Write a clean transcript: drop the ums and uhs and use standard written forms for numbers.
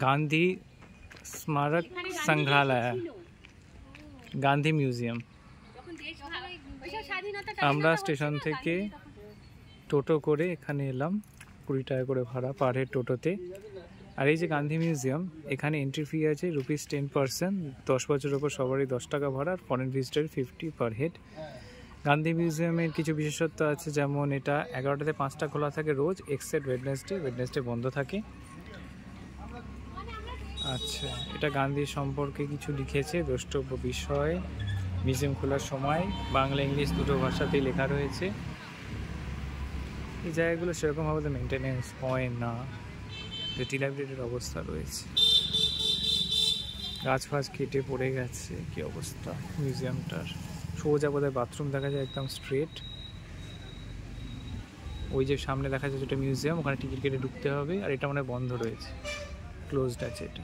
গান্ধী স্মারক সংগ্রহালয়, গান্ধী মিউজিয়াম। আমরা স্টেশন থেকে টোটো করে এখানে এলাম, 20 টাকা করে ভাড়া পার হেড টোটোতে। আর এই যে গান্ধী মিউজিয়াম, এখানে এন্ট্রি ফি আছে ₹10%, 10 বছরের ওপর সবারই 10 টাকা ভাড়া, আর foreign visitor 50 per head. Gandhi মিউজিয়ামের কিছু বিশেষত্ব আছে, যেমন এটা 11টা থেকে 5টা খোলা থাকে রোজ, এক্সেপ্ট ওয়েডনেসডে বন্ধ থাকে। আচ্ছা, এটা গান্ধী সম্পর্কে কিছু লিখেছে, দ্রষ্টব্য বিষয়, মিউজিয়াম খোলার সময়, বাংলা ইংলিশ দুটো ভাষাতেই লেখা রয়েছে। এই জায়গাগুলো সেরকমভাবে তো মেনটেনেন্স হয় না, যে ডিলাইব্রেটেড অবস্থা রয়েছে, গাছ ফাছ কেটে পড়ে গেছে, কি অবস্থা মিউজিয়ামটার। সোজা বোধহয় বাথরুম দেখা যায় একদম স্ট্রেট। ওই যে সামনে দেখা যায় যেটা মিউজিয়াম, ওখানে টিকিট কেটে ঢুকতে হবে, আর এটা মনে হয় বন্ধ রয়েছে, ক্লোজড আছে এটা।